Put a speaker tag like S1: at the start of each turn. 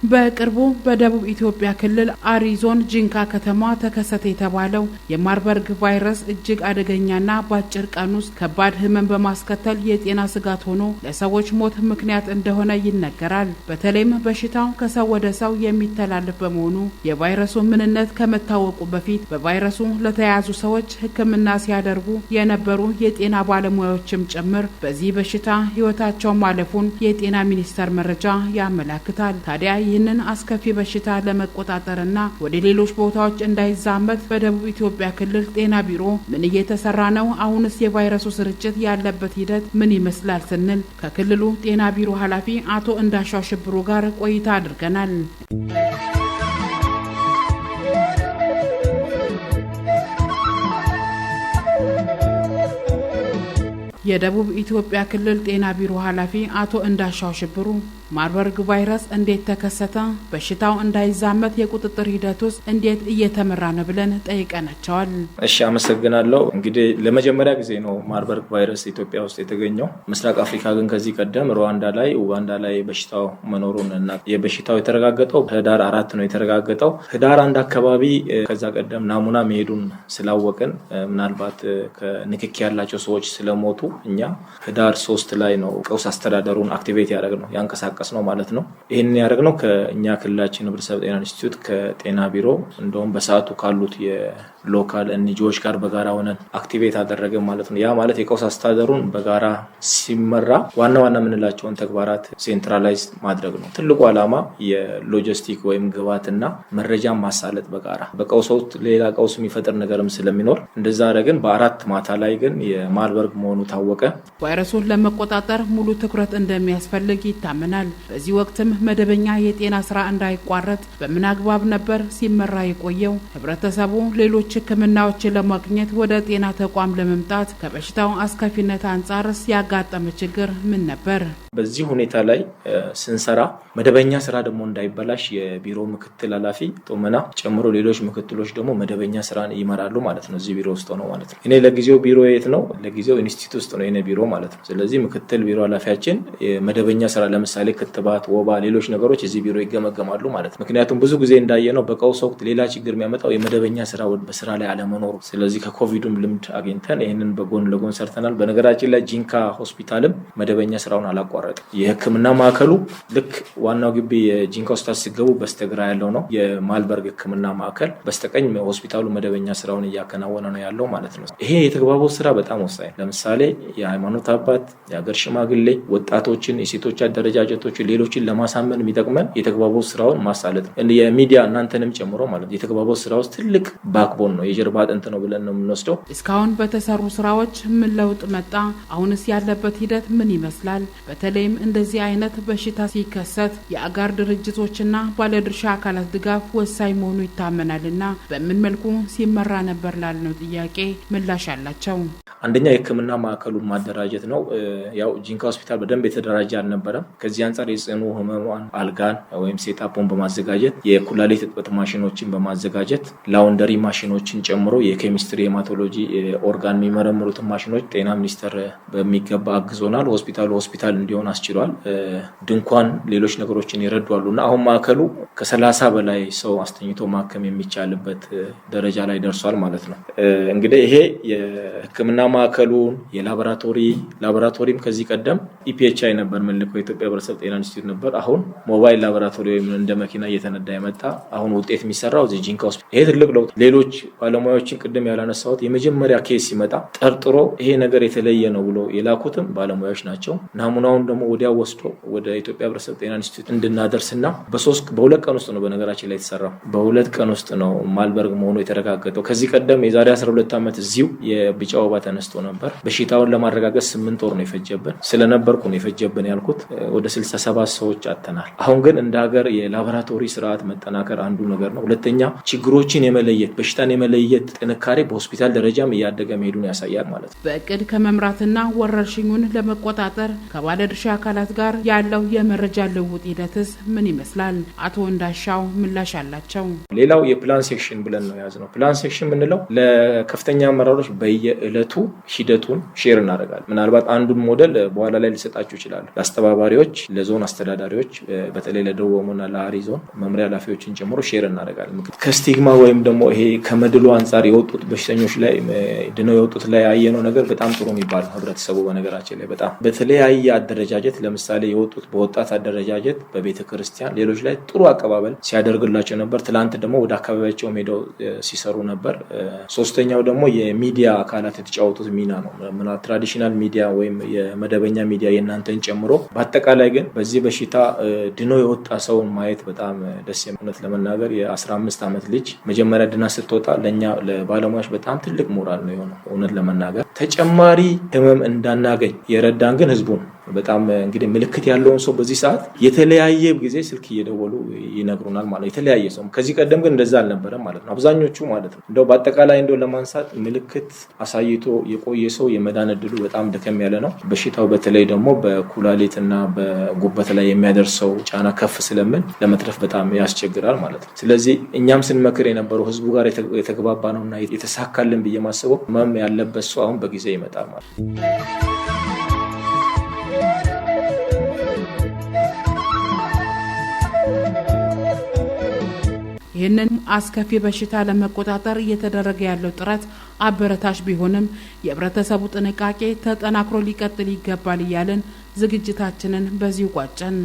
S1: በቅርቡ በደቡብ ኢትዮጵያ ክልል አሪ ዞን ጂንካ ከተማ ተከሰተ የተባለው የማርበርግ ቫይረስ እጅግ አደገኛና በአጭር ቀን ውስጥ ከባድ ህመም በማስከተል የጤና ስጋት ሆኖ ለሰዎች ሞት ምክንያት እንደሆነ ይነገራል። በተለይም በሽታው ከሰው ወደ ሰው የሚተላለፍ በመሆኑ የቫይረሱ ምንነት ከመታወቁ በፊት በቫይረሱ ለተያዙ ሰዎች ሕክምና ሲያደርጉ የነበሩ የጤና ባለሙያዎችም ጭምር በዚህ በሽታ ህይወታቸው ማለፉን የጤና ሚኒስቴር መረጃ ያመለክታል። ታዲያ ይህንን አስከፊ በሽታ ለመቆጣጠርና ወደ ሌሎች ቦታዎች እንዳይዛመት በደቡብ ኢትዮጵያ ክልል ጤና ቢሮ ምን እየተሰራ ነው? አሁንስ የቫይረሱ ስርጭት ያለበት ሂደት ምን ይመስላል ስንል ከክልሉ ጤና ቢሮ ኃላፊ አቶ እንዳሻው ሽብሩ ጋር ቆይታ አድርገናል። የደቡብ ኢትዮጵያ ክልል ጤና ቢሮ ኃላፊ አቶ እንዳሻው ሽብሩ ማርበርግ ቫይረስ እንዴት ተከሰተ፣ በሽታው እንዳይዛመት የቁጥጥር ሂደት ውስጥ እንዴት እየተመራ ነው ብለን ጠይቀናቸዋል።
S2: እሺ፣ አመሰግናለሁ። እንግዲህ ለመጀመሪያ ጊዜ ነው ማርበርግ ቫይረስ ኢትዮጵያ ውስጥ የተገኘው። ምስራቅ አፍሪካ ግን ከዚህ ቀደም ሩዋንዳ ላይ፣ ኡጋንዳ ላይ በሽታው መኖሩን እና የበሽታው የተረጋገጠው ህዳር 4 ነው የተረጋገጠው። ህዳር 1 አካባቢ ከዛ ቀደም ናሙና መሄዱን ስላወቅን ምናልባት ከንክኪ ያላቸው ሰዎች ስለሞቱ እኛ ህዳር 3 ላይ ነው ቀውስ አስተዳደሩን አክቲቬት ያደረግነው ያንቀሳቀስ ነው ማለት ነው። ይሄን ያደረግነው ከኛ ክልላችን ህብረተሰብ ጤና ኢንስቲትዩት ከጤና ቢሮ እንደውም በሰዓቱ ካሉት የሎካል ኤንጂኦዎች ጋር በጋራ ሆነን አክቲቬት አደረገ ማለት ነው። ያ ማለት የቀውስ አስተዳደሩን በጋራ ሲመራ ዋና ዋና የምንላቸውን ተግባራት ሴንትራላይዝ ማድረግ ነው። ትልቁ ዓላማ የሎጂስቲክ ወይም ግብዓትና መረጃ ማሳለጥ በጋራ በቀውስ ወቅት ሌላ ቀውስ የሚፈጥር ነገርም ስለሚኖር እንደዛ አደረግን። በአራት ማታ ላይ ግን የማርበርግ መሆኑ ታወቀ።
S1: ቫይረሱን ለመቆጣጠር ሙሉ ትኩረት እንደሚያስፈልግ ይታመናል። በዚህ ወቅትም መደበኛ የጤና ስራ እንዳይቋረጥ በምን አግባብ ነበር ሲመራ የቆየው? ህብረተሰቡ ሌሎች ህክምናዎችን ለማግኘት ወደ ጤና ተቋም ለመምጣት ከበሽታው አስከፊነት አንጻርስ ያጋጠመ ችግር ምን ነበር?
S2: በዚህ ሁኔታ ላይ ስንሰራ መደበኛ ስራ ደግሞ እንዳይበላሽ የቢሮ ምክትል ኃላፊ ጦመና ጨምሮ ሌሎች ምክትሎች ደግሞ መደበኛ ስራን ይመራሉ ማለት ነው። እዚህ ቢሮ ውስጥ ነው ማለት ነው። እኔ ለጊዜው ቢሮ የት ነው? ለጊዜው ኢንስቲትዩት ውስጥ ነው የኔ ቢሮ ማለት ነው። ስለዚህ ምክትል ቢሮ ኃላፊያችን መደበኛ ስራ ለምሳሌ ክትባት፣ ወባ፣ ሌሎች ነገሮች እዚህ ቢሮ ይገመገማሉ ማለት ነው። ምክንያቱም ብዙ ጊዜ እንዳየነው በቀውስ ወቅት ሌላ ችግር የሚያመጣው የመደበኛ ስራ በስራ ላይ አለመኖሩ። ስለዚህ ከኮቪድም ልምድ አግኝተን ይህንን በጎን ለጎን ሰርተናል። በነገራችን ላይ ጂንካ ሆስፒታልም መደበኛ ስራውን አላቋረጠም። የህክምና ማዕከሉ ልክ ዋናው ግቢ የጂንካ ሆስፒታል ሲገቡ በስተግራ ያለው ነው የማርበርግ ህክምና ማዕከል፣ በስተቀኝ ሆስፒታሉ መደበኛ ስራውን እያከናወነ ነው ያለው ማለት ነው። ይሄ የተግባቦት ስራ በጣም ወሳኝ። ለምሳሌ የሃይማኖት አባት፣ የሀገር ሽማግሌ፣ ወጣቶችን፣ የሴቶች አደረጃጀቶችን፣ ሌሎችን ለማሳመን የሚጠቅመን የተግባቦት ስራውን ማሳለጥ የሚዲያ እናንተንም ጨምሮ ማለት የተግባቦት ስራ ውስጥ ትልቅ ባክቦን ነው፣ የጀርባ አጥንት ነው ብለን ነው የምንወስደው።
S1: እስካሁን በተሰሩ ስራዎች ምን ለውጥ መጣ? አሁንስ ያለበት ሂደት ምን ይመስላል? በተለይም እንደዚህ አይነት በሽታ ሲከሰት የአጋር ድርጅቶችና ባለድርሻ አካላት ድጋፍ ወሳኝ መሆኑ ይታመናልና በምን መልኩ ሲመራ ነበር ላልነው ጥያቄ ምላሽ አላቸው።
S2: አንደኛ የህክምና ማዕከሉን ማደራጀት ነው። ያው ጂንካ ሆስፒታል በደንብ የተደራጀ አልነበረም። ከዚህ አንጻር የጽኑ ህሙማን አልጋን ወይም ሴታፑን በማዘጋጀት የኩላሊት እጥበት ማሽኖችን በማዘጋጀት ላውንደሪ ማሽኖችን ጨምሮ የኬሚስትሪ፣ ሄማቶሎጂ፣ ኦርጋን የሚመረምሩትን ማሽኖች ጤና ሚኒስቴር በሚገባ አግዞናል። ሆስፒታል እንዲሆን አስችሏል። ድንኳን፣ ሌሎች ነገሮችን ይረዷሉና አሁን ማዕከሉ ከ30 በላይ ሰው አስተኝቶ ማከም የሚቻልበት ደረጃ ላይ ደርሷል ማለት ነው። እንግዲህ ይሄ የህክምና ማዕከሉን ላቦራቶሪም ከዚህ ቀደም ኢፒኤችአይ ነበር ምልኮ የኢትዮጵያ ህብረተሰብ ጤና ኢንስቲትዩት ነበር። አሁን ሞባይል ላቦራቶሪ ወይም እንደ መኪና እየተነዳ የመጣ አሁን ውጤት የሚሰራው እዚህ ጂንካ ሆስፒታል። ይሄ ትልቅ ለውጥ። ሌሎች ባለሙያዎችን ቅድም ያላነሳሁት የመጀመሪያ ኬስ ሲመጣ ጠርጥሮ ይሄ ነገር የተለየ ነው ብሎ የላኩትም ባለሙያዎች ናቸው። ናሙናውን ደግሞ ወዲያው ወስዶ ወደ ኢትዮጵያ ህብረተሰብ ጤና ኢንስቲትዩት እንድናደርስና በሁለት ቀን ውስጥ ነው በነገራችን ላይ የተሰራው። በሁለት ቀን ውስጥ ነው ማርበርግ መሆኑ የተረጋገጠው። ከዚህ ቀደም የዛሬ 12 ዓመት እዚሁ የቢጫ ወባ ተነስቶ ነበር። በሽታውን ለማረጋገጥ 8 ወር ነው የፈጀብን። ስለነበርኩ ነው የፈጀብን ያልኩት። ወደ 67 ሰዎች አጥተናል። አሁን ግን እንደ ሀገር የላቦራቶሪ ስርዓት መጠናከር አንዱ ነገር ነው። ሁለተኛ ችግሮችን የመለየት በሽታን የመለየት ጥንካሬ በሆስፒታል ደረጃም እያደገ መሄዱን ያሳያል ማለት ነው።
S1: በእቅድ ከመምራትና ወረርሽኙን ለመቆጣጠር ከባለድርሻ አካላት ጋር ያለው የመረጃ ልውውጥ ሂደትስ ምን ይመስላል? አቶ እንዳሻው ምላሽ አላቸው።
S2: ሌላው የፕላን ሴክሽን ብለን ነው የያዝነው። ፕላን ሴክሽን የምንለው ለከፍተኛ አመራሮች በየዕለቱ ሂደቱን ሼር እናደርጋለን። ምናልባት አንዱን ሞዴል በኋላ ላይ ሊሰጣችሁ ይችላሉ። ለአስተባባሪዎች፣ ለዞን አስተዳዳሪዎች በተለይ ለደቡብ ኦሞና ለአሪ ዞን መምሪያ ኃላፊዎችን ጨምሮ ሼር እናደርጋለን። ከስቲግማ ወይም ደግሞ ይሄ ከመድሎ አንፃር የወጡት በሽተኞች ላይ ድነው የወጡት ላይ ያየነው ነገር በጣም ጥሩ የሚባል ህብረተሰቡ በነገራችን ላይ በጣም በተለያየ አደረጃጀት ለምሳሌ የወጡት በወጣት አደረጃጀት በቤተ ክርስቲያን ሌሎች ላይ ጥሩ አቀባበል ሲያደርግላቸው ነበር። ትላንት ደግሞ ወደ አካባቢያቸው ሄደው ሲሰሩ ነበር። ሶስተኛው ደግሞ የሚዲያ አካላት የተጫወቱት ሚና ነው። ትራዲሽናል ሚዲያ ወይም የመደበኛ ሚዲያ የእናንተን ጨምሮ በአጠቃላይ ግን በዚህ በሽታ ድኖ የወጣ ሰውን ማየት በጣም ደስ የሚል ለመናገር የ15 ዓመት ልጅ መጀመሪያ ድና ስትወጣ ለኛ ለባለሙያዎች በጣም ትልቅ ሞራል ነው የሆነው። እውነት ለመናገር ተጨማሪ ህመም እንዳናገኝ የረዳን ግን ህዝቡ ነው። በጣም እንግዲህ ምልክት ያለውን ሰው በዚህ ሰዓት የተለያየ ጊዜ ስልክ እየደወሉ ይነግሩናል ማለት ነው። የተለያየ ሰው ከዚህ ቀደም ግን እንደዛ አልነበረም ማለት ነው። አብዛኞቹ ማለት ነው እንደው በአጠቃላይ እንደው ለማንሳት ምልክት አሳይቶ የቆየ ሰው የመዳን እድሉ በጣም ደከም ያለ ነው። በሽታው በተለይ ደግሞ በኩላሊትና በጉበት ላይ የሚያደርሰው ጫና ከፍ ስለምን ለመትረፍ በጣም ያስቸግራል ማለት ነው። ስለዚህ እኛም ስንመክር የነበረው ህዝቡ ጋር የተግባባ ነውና የተሳካልን ብዬ ማስበው ህመም ያለበት ሰው አሁን በጊዜ ይመጣል ማለት ነው።
S1: ይህንን አስከፊ በሽታ ለመቆጣጠር እየተደረገ ያለው ጥረት አበረታች ቢሆንም የህብረተሰቡ ጥንቃቄ ተጠናክሮ ሊቀጥል ይገባል እያልን ዝግጅታችንን በዚሁ ቋጨን።